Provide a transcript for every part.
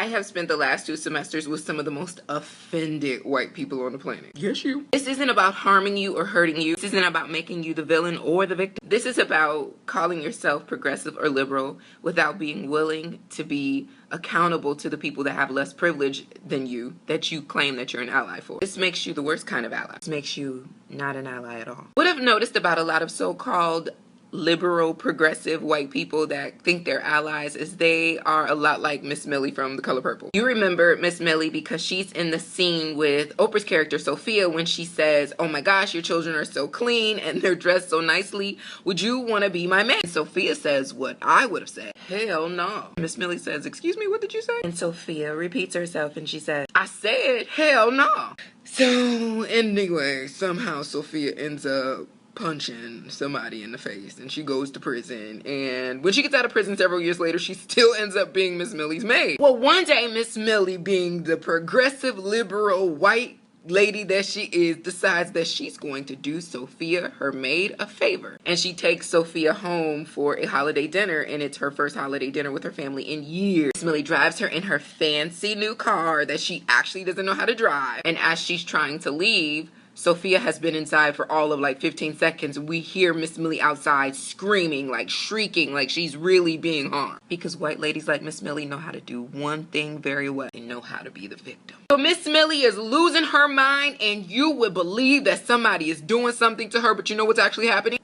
I have spent the last 2 semesters with some of the most offended white people on the planet. Yes, you. This isn't about harming you or hurting you. This isn't about making you the villain or the victim. This is about calling yourself progressive or liberal without being willing to be accountable to the people that have less privilege than you, that you claim that you're an ally for. This makes you the worst kind of ally. This makes you not an ally at all. What I've noticed about a lot of so-called liberal, progressive white people that think they're allies is they are a lot like Miss Millie from The Color Purple. You remember Miss Millie because she's in the scene with Oprah's character Sophia when she says, "Oh my gosh, your children are so clean and they're dressed so nicely. Would you want to be my man?" And Sophia says what I would have said. Hell no. Miss Millie says, "Excuse me, what did you say?" And Sophia repeats herself and she says, "I said hell no." So anyway, somehow Sophia ends up punching somebody in the face and she goes to prison, and when she gets out of prison several years later, she still ends up being Miss Millie's maid. Well, one day Miss Millie, being the progressive liberal white lady that she is, decides that she's going to do Sophia, her maid, a favor, and she takes Sophia home for a holiday dinner, and it's her first holiday dinner with her family in years. Miss Millie drives her in her fancy new car that she actually doesn't know how to drive, and as she's trying to leave, Sophia has been inside for all of like 15 seconds. We hear Miss Millie outside screaming, like shrieking, like she's really being harmed. Because white ladies like Miss Millie know how to do one thing very well. They know how to be the victim. So Miss Millie is losing her mind, and you would believe that somebody is doing something to her, but you know what's actually happening?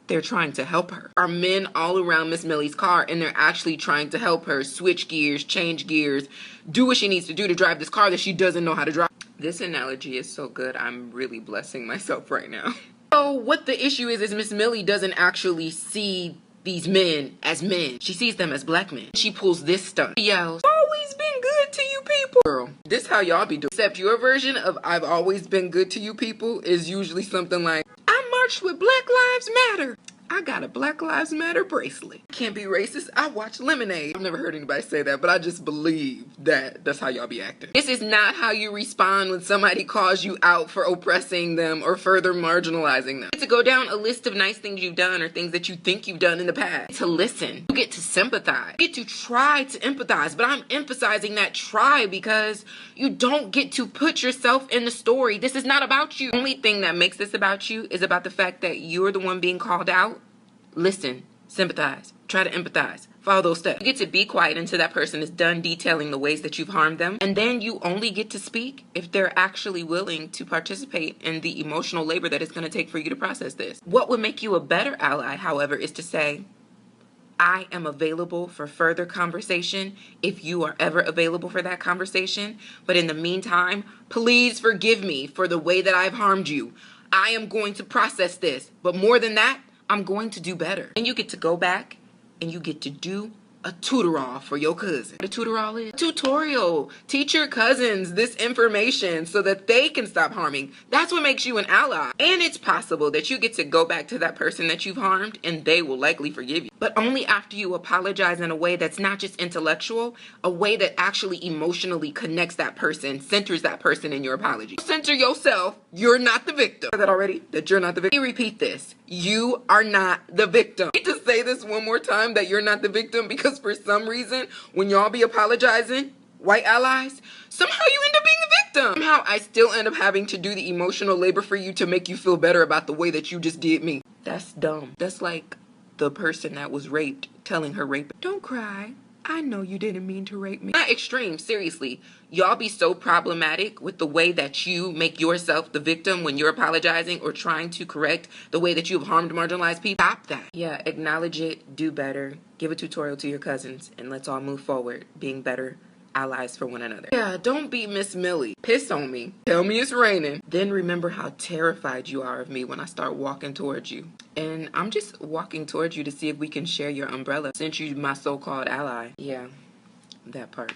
They're trying to help her. There are men all around Miss Millie's car, and they're actually trying to help her switch gears, change gears, do what she needs to do to drive this car that she doesn't know how to drive. This analogy is so good, I'm really blessing myself right now. So what the issue is Miss Millie doesn't actually see these men as men. She sees them as black men. She pulls this stunt. She yells, "Always been good to you people." Girl, this how y'all be doing. Except your version of "I've always been good to you people" is usually something like, "I marched with Black Lives Matter. I got a Black Lives Matter bracelet. Can't be racist. I watch Lemonade." I've never heard anybody say that, but I just believe that that's how y'all be acting. This is not how you respond when somebody calls you out for oppressing them or further marginalizing them. You get to go down a list of nice things you've done or things that you think you've done in the past. To listen. You get to sympathize. You get to try to empathize, but I'm emphasizing that try because you don't get to put yourself in the story. This is not about you. The only thing that makes this about you is about the fact that you're the one being called out. Listen, sympathize, try to empathize, follow those steps. You get to be quiet until that person is done detailing the ways that you've harmed them, and then you only get to speak if they're actually willing to participate in the emotional labor that it's going to take for you to process this. What would make you a better ally, however, is to say, "I am available for further conversation if you are ever available for that conversation, but in the meantime, please forgive me for the way that I've harmed you. I am going to process this, but more than that, I'm going to do better." And you get to go back and you get to do a tutorial for your cousin. What a tutorial is? A tutorial. Teach your cousins this information so that they can stop harming. That's what makes you an ally. And it's possible that you get to go back to that person that you've harmed and they will likely forgive you. But only after you apologize in a way that's not just intellectual, a way that actually emotionally connects that person, centers that person in your apology. Center yourself. You're not the victim. Heard that already? That you're not the victim? Let me repeat this. You are not the victim. I need to say this one more time, that you're not the victim, because for some reason, when y'all be apologizing, white allies, somehow you end up being the victim. Somehow I still end up having to do the emotional labor for you to make you feel better about the way that you just did me. That's dumb. That's like the person that was raped telling her rapist, "Don't cry. I know you didn't mean to rape me." Not extreme, seriously. Y'all be so problematic with the way that you make yourself the victim when you're apologizing or trying to correct the way that you've harmed marginalized people. Stop that. Yeah, acknowledge it, do better, give a tutorial to your cousins, and let's all move forward being better allies for one another. Yeah, don't be Miss Millie. Piss on me. Tell me it's raining. Then remember how terrified you are of me when I start walking towards you. And I'm just walking towards you to see if we can share your umbrella since you're my so-called ally. Yeah, that part.